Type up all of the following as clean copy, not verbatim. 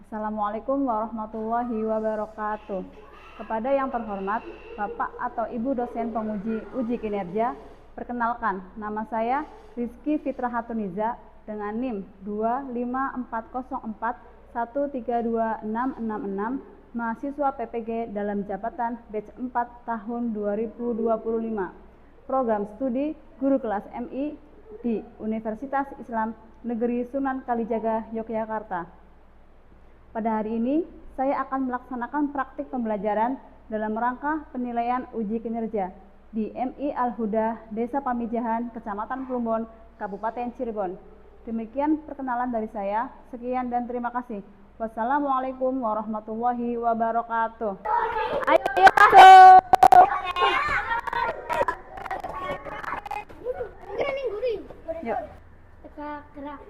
Assalamualaikum warahmatullahi wabarakatuh. Kepada yang terhormat Bapak atau Ibu dosen penguji uji kinerja, perkenalkan, nama saya Rizky Fitrahatuniza dengan NIM 25404132666, mahasiswa PPG dalam jabatan batch 4 tahun 2025. Program studi Guru Kelas MI di Universitas Islam Negeri Sunan Kalijaga, Yogyakarta. Pada hari ini, saya akan melaksanakan praktik pembelajaran dalam rangka penilaian uji kinerja di MI Al-Huda, Desa Pamijahan, Kecamatan Plumbon, Kabupaten Cirebon. Demikian perkenalan dari saya. Sekian dan terima kasih. Wassalamualaikum warahmatullahi wabarakatuh. Ayo masuk. Yuk. Gerak.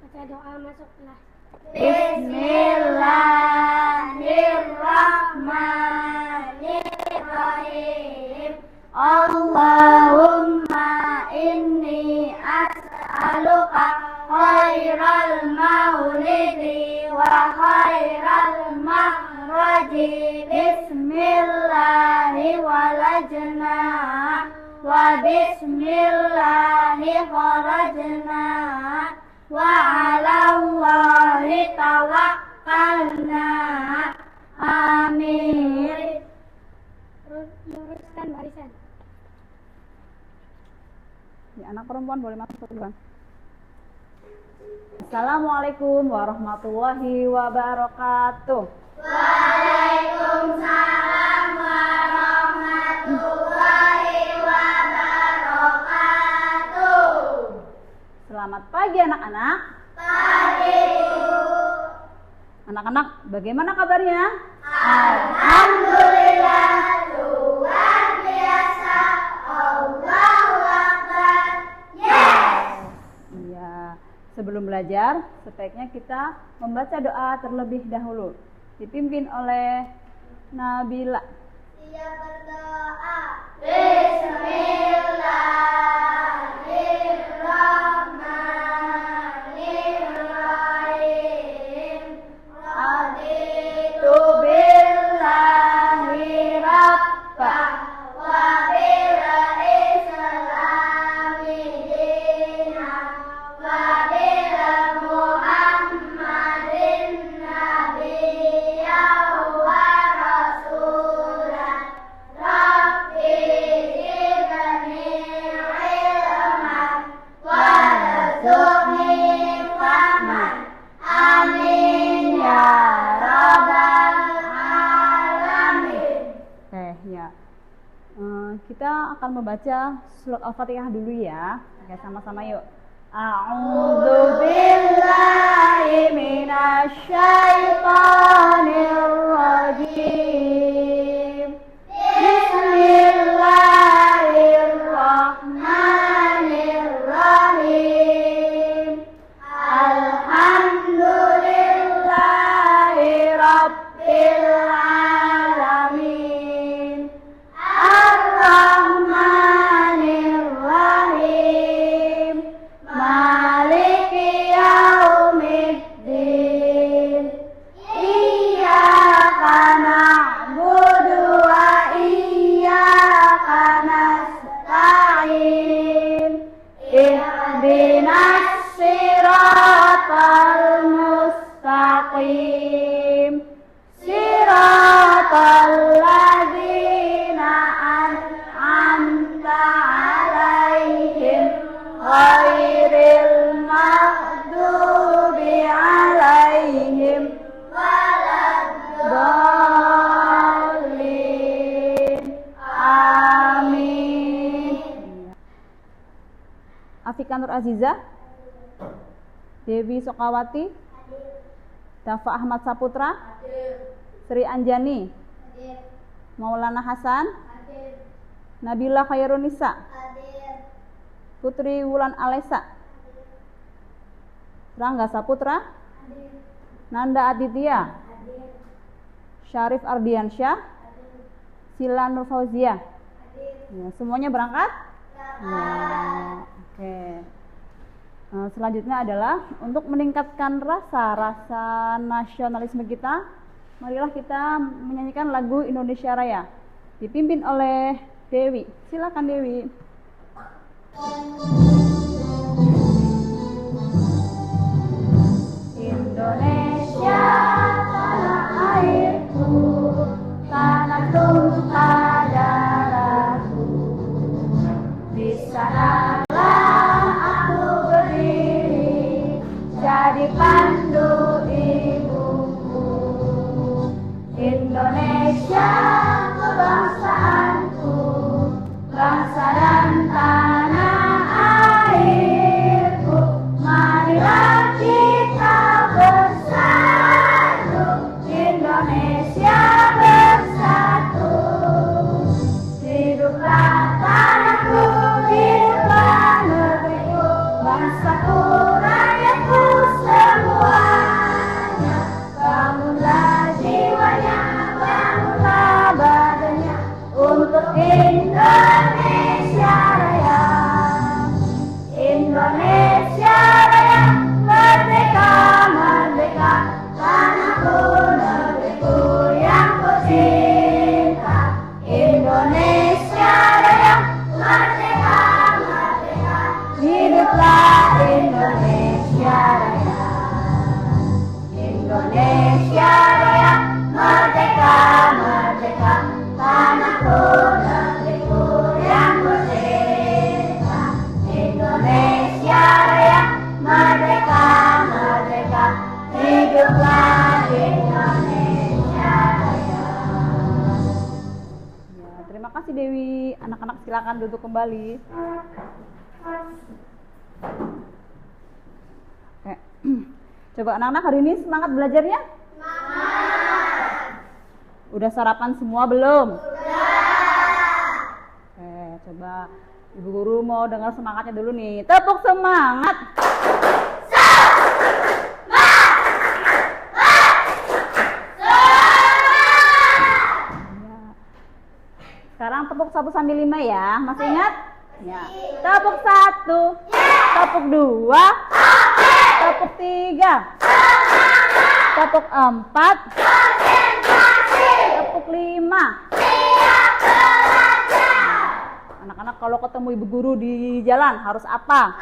Baca doa masuk kelas. Bismillahirrahmanirrahim. Allahumma inni as'aluka khairal maulidi wa khairal makhraji. Bismillahi walajna wa bismillahi kharajna wa 'alallahi tawakkalna. Amin. Luruskan barisan. Ya, anak perempuan boleh masuk duluan. Assalamualaikum warahmatullahi wabarakatuh. Waalaikumsalam warahmatullahi wabarakatuh. Selamat pagi anak-anak. Pagi. Anak-anak, bagaimana kabarnya? Alhamdulillah, luar biasa. Allahu Akbar. Yes. Iya. Sebelum belajar, sebaiknya kita membaca doa terlebih dahulu, dipimpin oleh Nabila. Siap berdoa. Bismillahirrahmanirrahim. Raditu billahi rabba wa bil islami dina wa bil muhammadin nabiyya wa rasulan. Rabbi zidni ilman warzuqni fahman. Amin ya rabbal alamin. Ya. Kita akan membaca surat Al-Fatihah dulu ya. Oke, sama-sama yuk. A'udzu billahi minasy syaithanir rajim. Bismillahirrahmanirrahim. Alhamdulillahi rabbil alamin. Ar-Rahmanir-Rahim. Maliki yaumiddin. Iyyaka na'budu wa iyyaka nasta'in. Ihdinas siratal mustaqim. Siratal ladzina an'amta 'alaihim ghairil maghdubi 'alaihim waladdallin. Amin. Afika Nur Aziza, Dewi Sokawati, Dafa Ahmad Saputra, Sri Anjani, Maulana Hasan, Nabila Khairunisa, Putri Wulan Alesa, Rangga Saputra, Nanda Aditya, Syarif Ardiansyah, Sila Nur Fauzia. Ya, semuanya berangkat? Ya, oke. Selanjutnya adalah untuk meningkatkan rasa nasionalisme kita, marilah kita menyanyikan lagu Indonesia Raya dipimpin oleh Dewi. Silakan Dewi. Indonesia tanah airku, tanah tumpah darahku, di sanalah aku berdiri, jadi pandu ibuku. Indonesia kebangsaanku, bangsa dan tanah airku, marilah kita bersatu, Indonesia bersatu. Hiduplah tanahku, hiduplah negeriku, bangsaku, rakyatku semuanya. Bangunlah jiwanya, bangunlah badannya, untuk Indonesia Raya. Indonesia Raya, merdeka, merdeka, tanahku, negeriku yang ku cinta. Indonesia Raya, merdeka, merdeka, hiduplah Indonesia Raya. Indonesia Raya, merdeka, merdeka, tanahku, negeriku yang ku cinta. Indonesia Raya, merdeka, merdeka, hiduplah Indonesia Raya. Ya, terima kasih Dewi. Anak-anak silakan duduk kembali. Oke. Coba anak-anak hari ini semangat belajarnya? Udah sarapan semua belum? Oke, coba Ibu Guru mau dengar semangatnya dulu nih. Tepuk semangat. Sekarang tepuk 1 sampai 5 ya. Masih ingat? Ya. Tepuk 1. Tepuk 2. Tepuk 3. Tepuk 4. Tepuk 5. Anak-anak kalau ketemu ibu guru di jalan harus apa?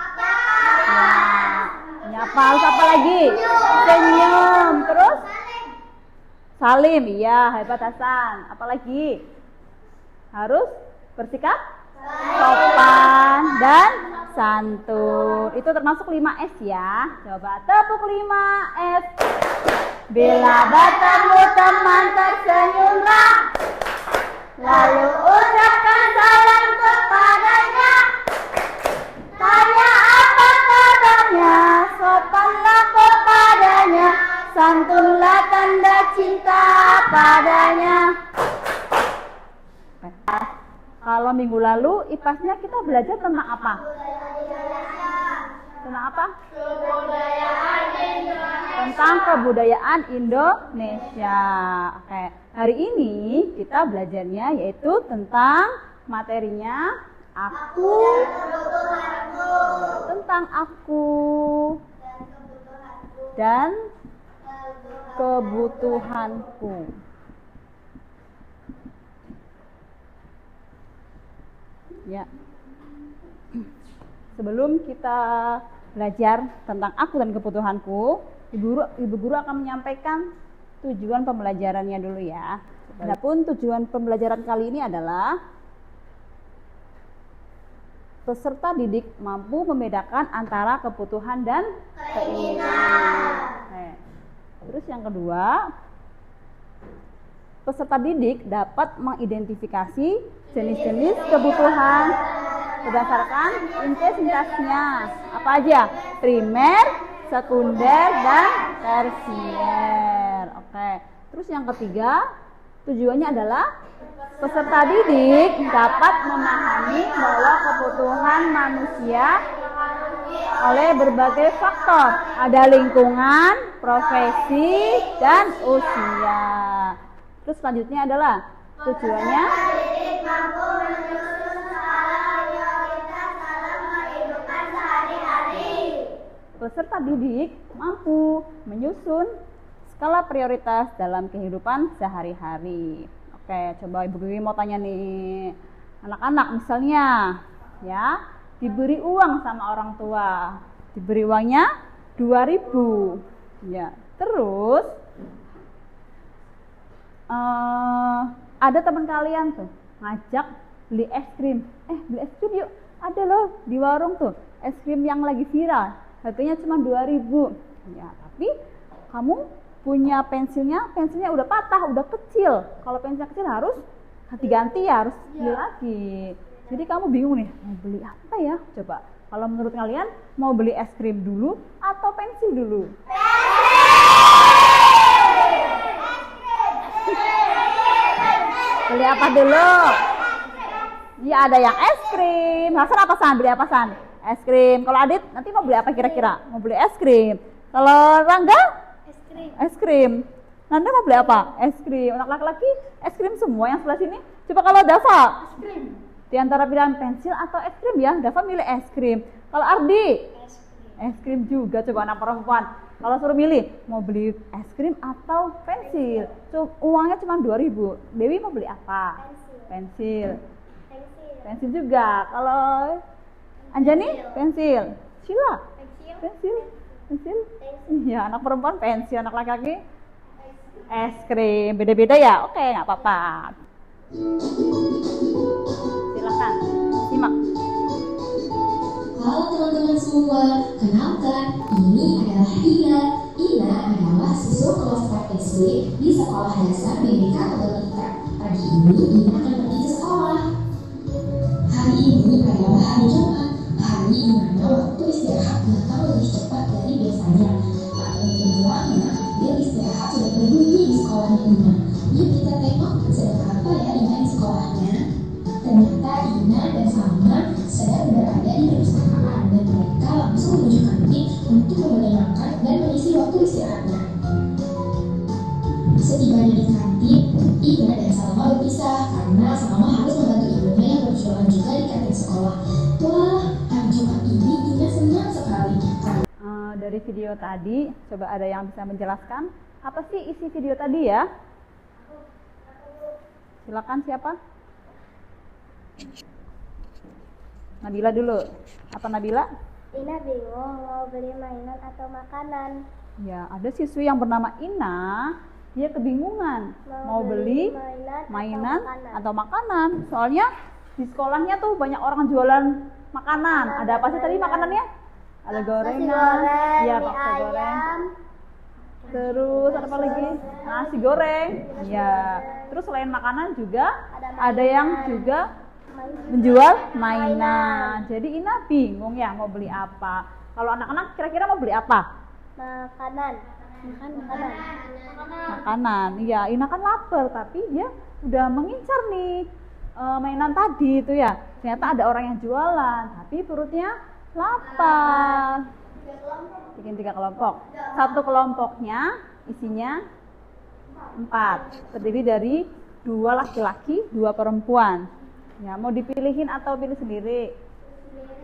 Nyapa. Harus apa lagi? Senyum. Terus? Salim. Iya, hebat Hasan. Apa lagi? Harus bersikap sopan dan santun. Itu termasuk 5S ya. Coba tepuk 5S. Bila bertemu teman tersenyumlah, lalu ucapkan salam kepadanya. Tanya apa kabarnya, sopanlah kepadanya, santunlah tanda cinta padanya. Kalau minggu lalu IPAS-nya kita belajar tentang apa? Tentang apa? Tentang kebudayaan Indonesia. Oke, hari ini kita belajarnya yaitu tentang materinya aku, tentang aku dan kebutuhanku. Ya. Sebelum kita belajar tentang aku dan kebutuhanku, Ibu Guru akan menyampaikan tujuan pembelajarannya dulu ya. Adapun tujuan pembelajaran kali ini adalah peserta didik mampu membedakan antara kebutuhan dan keinginan. Terus yang kedua, peserta didik dapat mengidentifikasi jenis-jenis kebutuhan berdasarkan intensitasnya. Apa aja? Primer, sekunder, dan tersier. Oke. Terus yang ketiga, tujuannya adalah peserta didik dapat memahami bahwa kebutuhan manusia oleh berbagai faktor. Ada lingkungan, profesi, dan usia. Terus selanjutnya adalah tujuannya mampu menyusun skala prioritas dalam kehidupan sehari-hari. peserta didik mampu menyusun skala prioritas dalam kehidupan sehari-hari. Oke, coba Ibu Bibi mau tanya nih, anak-anak misalnya ya diberi uang sama orang tua, diberi uangnya 2.000 ya, terus ada teman kalian tuh ngajak beli es krim, beli es krim yuk, ada loh di warung tuh es krim yang lagi viral, harganya cuma 2.000 ya, tapi kamu punya pensilnya udah patah, udah kecil. Kalau pensil kecil harus ganti-ganti ya, harus beli lagi. Jadi kamu bingung nih, mau beli apa ya? Coba, kalau menurut kalian mau beli es krim dulu atau pensil dulu? Beli apa dulu? Iya, ada yang es krim. Hasan apa San? Beli apa San? Es krim. Kalau Adit nanti mau beli apa kira-kira? Mau beli es krim. Kalau Rangga? Es krim. Nanda mau beli apa? Es krim. Anak laki-laki es krim semua yang sebelah sini. Coba kalau Dava? Es krim. Di antara pilihan pensil atau es krim ya, Dava milih es krim. Kalau Ardi? Es krim juga. Coba anak perempuan. Kalau suruh milih, mau beli es krim atau pensil? Uangnya cuma 2.000. Dewi mau beli apa? Pensil. Pensil juga. Kalau Anjani? Pensil. Sheila? Pensil. Iya, anak perempuan pensil, anak laki-laki es krim. Beda-beda ya? Oke, nggak apa-apa. Silakan, simak. Halo teman-teman semua, kenalkan, ini adalah Ina. Ina adalah siswa kelas 4 SD di Sekolah Dasar BDK Ototika. Pagi ini Ina akan pergi ke sekolah. Hari ini adalah hari Jumat, hari di mana waktu istirahat datang lebih cepat dari biasanya. Tak mungkin bilangnya, dia istirahat sudah berbunyi di sekolahnya Ina. Yuk kita tengok sedang apa ya Ina di sekolahnya. Ternyata Ina dan Salma sedang berada di perpustakaan dan mereka langsung menuju kantin untuk menyenangkan dan mengisi waktu istirahatnya. Setibanya di kantin, Ina dan Salma berpisah karena Salma harus membantu ibunya yang berjualan juga di kantin sekolah. Wah, hari Jumat ini Ina senang sekali. Dari video tadi, coba ada yang bisa menjelaskan apa sih isi video tadi ya? Silakan siapa? Nabila dulu. Apa Nabila? Ina bingung mau beli mainan atau makanan. Ya, ada siswi yang bernama Ina, dia kebingungan mau beli mainan atau makanan. Soalnya di sekolahnya tuh banyak orang jualan makanan. Ada apa sih tadi makanannya? Ada gorengan, ya bakso goreng. Terus apa lagi? Nasi goreng. Ya. Terus selain makanan juga ada yang juga menjual mainan. Jadi Ina bingung ya mau beli apa. Kalau anak-anak kira-kira mau beli apa? Makanan. Makanan. Iya, Ina kan lapar tapi dia udah mengincar nih mainan tadi itu ya. Ternyata ada orang yang jualan tapi perutnya lapar. Bikin 3 kelompok. Satu kelompoknya isinya 4. Terdiri dari 2 laki-laki, 2 perempuan. Ya, mau dipilihin atau pilih sendiri?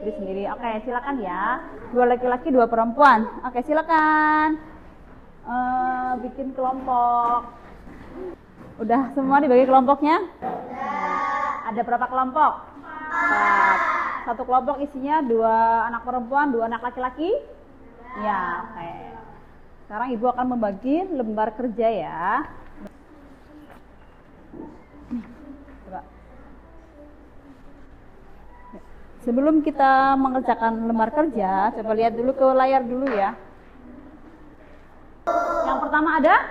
Pilih sendiri. Oke, silakan ya. 2 laki-laki, 2 perempuan. Oke, silakan. Bikin kelompok. Udah semua dibagi kelompoknya? Ada berapa kelompok? 4. Satu kelompok isinya 2 anak perempuan, 2 anak laki-laki. Ya, oke. Sekarang Ibu akan membagi lembar kerja ya. Coba. Sebelum kita mengerjakan lembar kerja, coba lihat dulu ke layar dulu ya. Yang pertama ada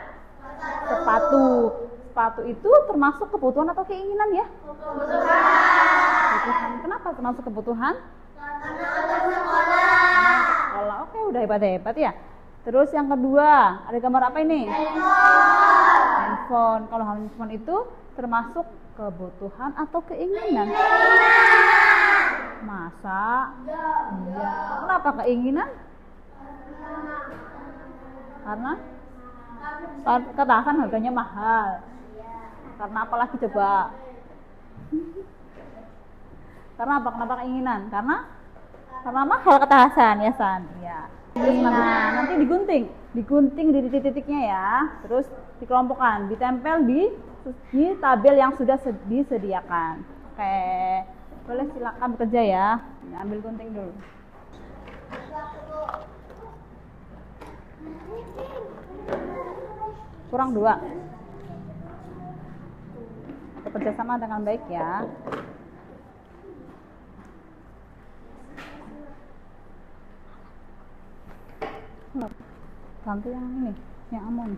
sepatu. Sepatu itu termasuk kebutuhan atau keinginan ya? Kebutuhan. Kenapa termasuk kebutuhan? Sekolah. Oke, udah hebat-hebat ya. Terus yang kedua, ada gambar apa ini? Handphone. Kalau handphone itu termasuk kebutuhan atau keinginan? Masa? Iya. Kenapa keinginan? Karena ketahanan harganya mahal. Karena apalagi coba? Karena apa? Kenapa keinginan? Karena mahal ketahanan ya San. Ya. Nah, nanti digunting di titik-titiknya ya. Terus dikelompokkan, ditempel di tabel yang sudah disediakan. Oke, boleh silakan bekerja ya. Ambil gunting dulu. Kurang 2. Bekerja sama dengan baik ya. Ganti yang ini, yang amon.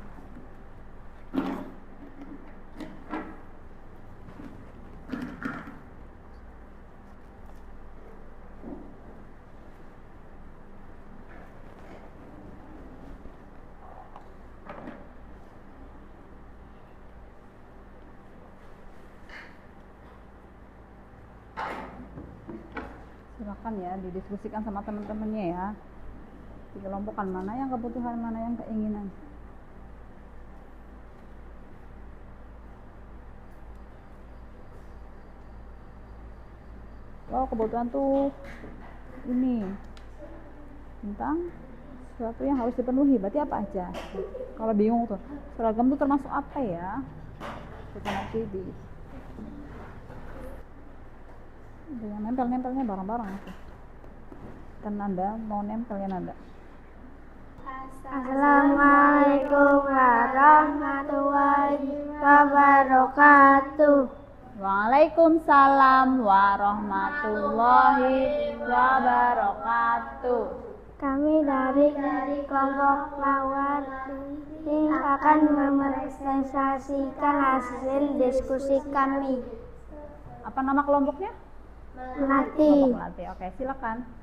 Silakan ya didiskusikan sama teman-temannya ya. Dikelompokkan mana yang kebutuhan, mana yang keinginan. Oh, kebutuhan tuh ini tentang sesuatu yang harus dipenuhi. Berarti apa aja? Kalau bingung tuh, seragam tuh termasuk apa ya? Kita nanti di yang nempel-nempelnya bareng-bareng. Kan Anda mau nempel ya Nanda. Assalamualaikum warahmatullahi wabarakatuh. Waalaikumsalam warahmatullahi wabarakatuh. Kami dari kelompok Mawardi akan mepresentasikan hasil diskusi kami. Apa nama kelompoknya? Melati. Melati. Oke, silakan.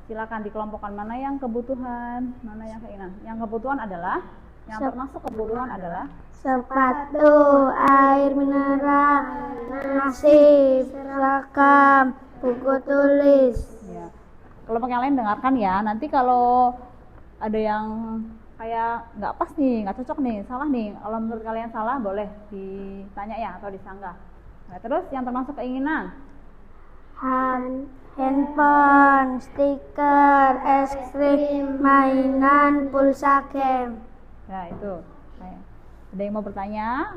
Silakan dikelompokkan mana yang kebutuhan, mana yang keinginan. Yang kebutuhan adalah, yang termasuk kebutuhan adalah sepatu, air mineral, nasi, seragam, buku tulis. ya. Kelompok yang lain dengarkan ya. Nanti kalau ada yang kayak nggak pas nih, nggak cocok nih, salah nih. Kalau menurut kalian salah, boleh ditanya ya atau disanggah. Nah, terus yang termasuk keinginan? Handphone, stiker, es krim, mainan, pulsa game. Ya itu. Ada yang mau bertanya?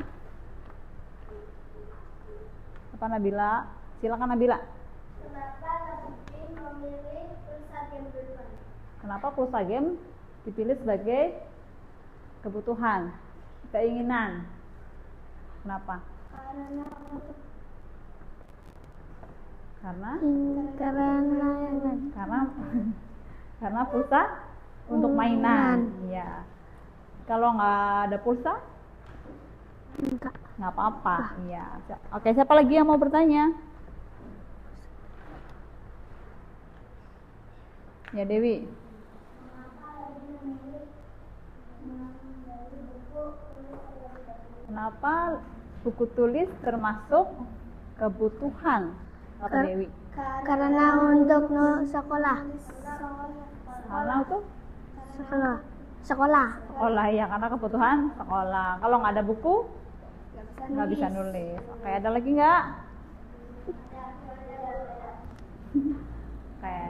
Apa Nabila? Silakan Nabila. Kenapa lebih memilih pulsa game duluan? Kenapa pulsa game dipilih sebagai kebutuhan, keinginan? Kenapa? Karena pulsa untuk mainan. Ya. Kalau nggak ada pulsa, nggak apa-apa. Iya. Oke, siapa lagi yang mau bertanya? Ya Dewi. Kenapa buku tulis termasuk kebutuhan? Apa Dewi? Karena untuk sekolah. Karena untuk Sekolah. sekolah ya, karena kebutuhan sekolah. Kalau nggak ada buku, nggak bisa nulis. Oke, ada lagi nggak? Oke.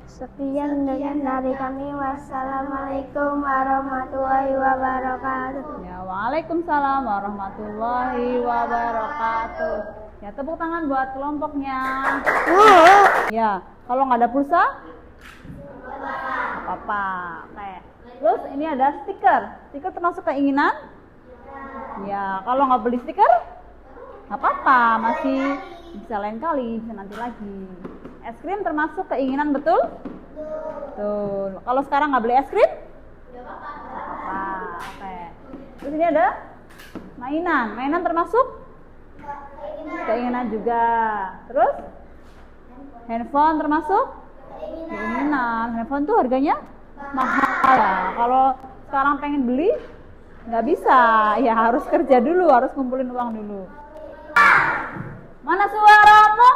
Sekian dari kami. Wassalamualaikum warahmatullahi wabarakatuh. Ya, waalaikumsalam warahmatullahi wabarakatuh. Ya, tepuk tangan buat kelompoknya. Ya, kalau nggak ada pulsa, apa-apa. Oke. Terus ini ada stiker. Stiker termasuk keinginan? Ya, kalau nggak beli stiker, nggak apa-apa. Masih bisa lain kali, bisa nanti lagi. Es krim termasuk keinginan, betul? Betul. Kalau sekarang nggak beli es krim? Nggak apa-apa. Oke. Terus ini ada mainan. Mainan termasuk keinginan juga. Terus handphone termasuk keinginan. Handphone tuh harganya mahal ya. Kalau sekarang pengen beli nggak bisa, ya harus kerja dulu, harus kumpulin uang dulu. Mana suaramu?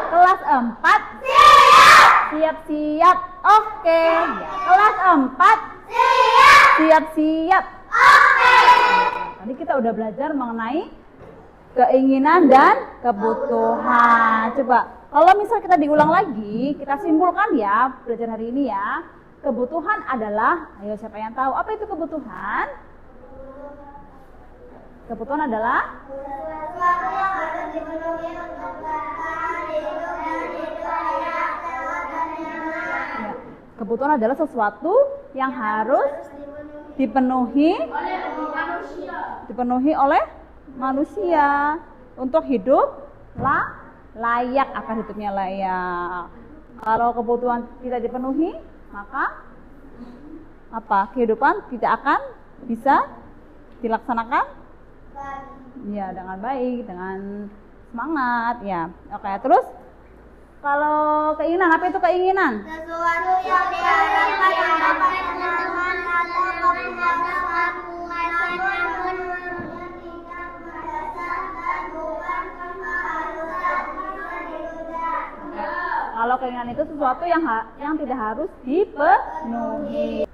Kelas 4 siap-siap. Oke. Kelas 4 siap-siap. Oke. Tadi kita udah belajar mengenai keinginan dan kebutuhan. Coba, kalau misal kita diulang lagi, kita simpulkan ya belajar hari ini ya. Kebutuhan adalah, ayo siapa yang tahu apa itu kebutuhan? Kebutuhan adalah sesuatu yang harus dipenuhi untuk bertahan hidup dan layak, sehat dan nyaman. ya, kebutuhan adalah sesuatu yang harus dipenuhi oleh manusia untuk hidup layak, akan hidupnya layak. Kalau kebutuhan tidak dipenuhi, maka apa? Kehidupan tidak akan bisa dilaksanakan ya dengan baik, dengan semangat ya. Oke, terus kalau keinginan, apa itu keinginan? Sesuatu yang diharapkan yang dapat menyelamatkan atau memuaskan namun tidak berdasarkan bukan keharusan bisa ditunda. Kalau keinginan itu sesuatu yang tidak harus dipenuhi.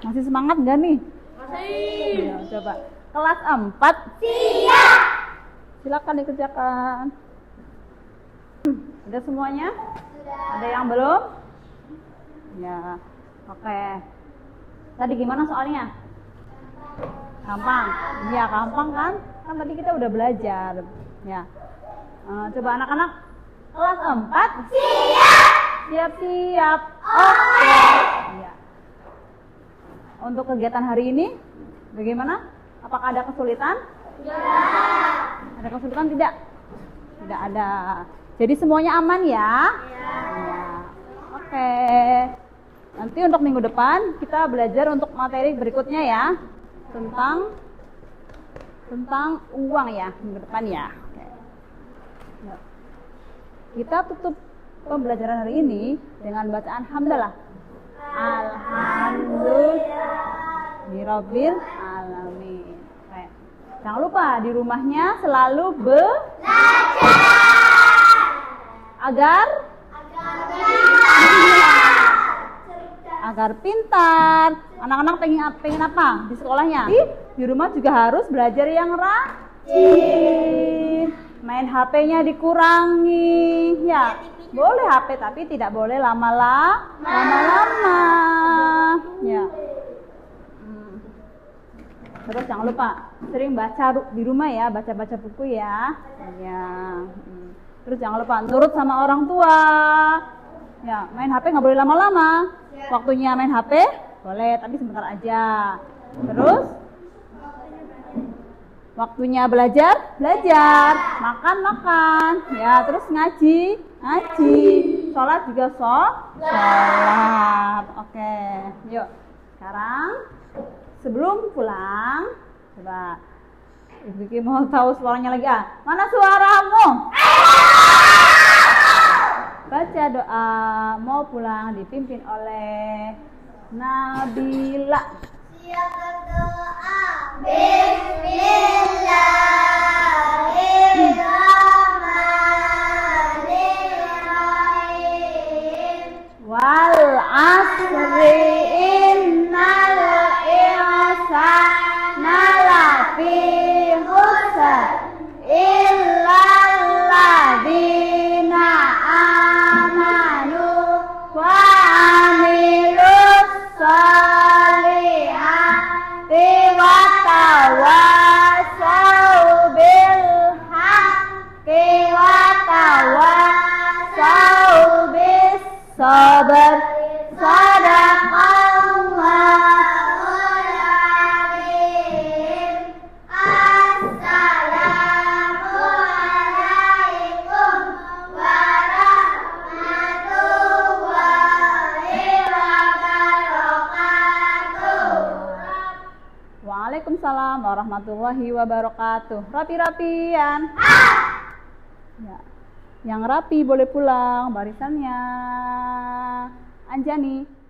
Masih semangat nggak nih? Masih. Ya, coba. Kelas 4. Siap. Silakan dikerjakan. Udah semuanya? Sudah. Ada yang belum? Ya. Oke. Tadi gimana soalnya? Gampang. Iya, gampang kan? Kan tadi kita udah belajar. Ya. Coba anak-anak kelas 4. Siap. Siap-siap. Oke. Ya. Untuk kegiatan hari ini, bagaimana? Apakah ada kesulitan? Tidak. Ada kesulitan tidak? Tidak ada. Jadi semuanya aman ya? Ya. Oke. Nanti untuk minggu depan kita belajar untuk materi berikutnya ya, tentang uang ya minggu depan ya. Oke. Kita tutup pembelajaran hari ini dengan bacaan hamdalah. Alhamdulillahirabbil alamin. Oke. Jangan lupa di rumahnya selalu belajar agar pintar. Anak-anak pengen apa di sekolahnya? Di rumah juga harus belajar yang rajin. Main HP-nya dikurangi ya. Boleh HP tapi tidak boleh lama-lama. Ya. Terus jangan lupa sering baca di rumah ya, baca-baca buku ya. Ya. Terus jangan lupa nurut sama orang tua. Ya, main HP nggak boleh lama-lama. Waktunya main HP boleh tapi sebentar aja. Terus waktunya belajar, makan, ya terus ngaji, sholat juga sholat. Oke, yuk. Sekarang sebelum pulang, coba Ibu Ki mau tahu suaranya lagi ah. Mana suaramu? Baca doa mau pulang dipimpin oleh Nabila. Siap berdoa. Bismillahirrahmanirrahim. Wal asri innal insana lafi khusr illal ladzina amanu wa amilus sholihati wa tawassaw bil haqqi wa tawassaw bis sabr. Sadaqallahul azim. Assalamualaikum warahmatullahi wabarakatuh. Waalaikumsalam warahmatullahi wabarakatuh. Rapi-rapian. Ya. Yang rapi boleh pulang barisannya. Anjani.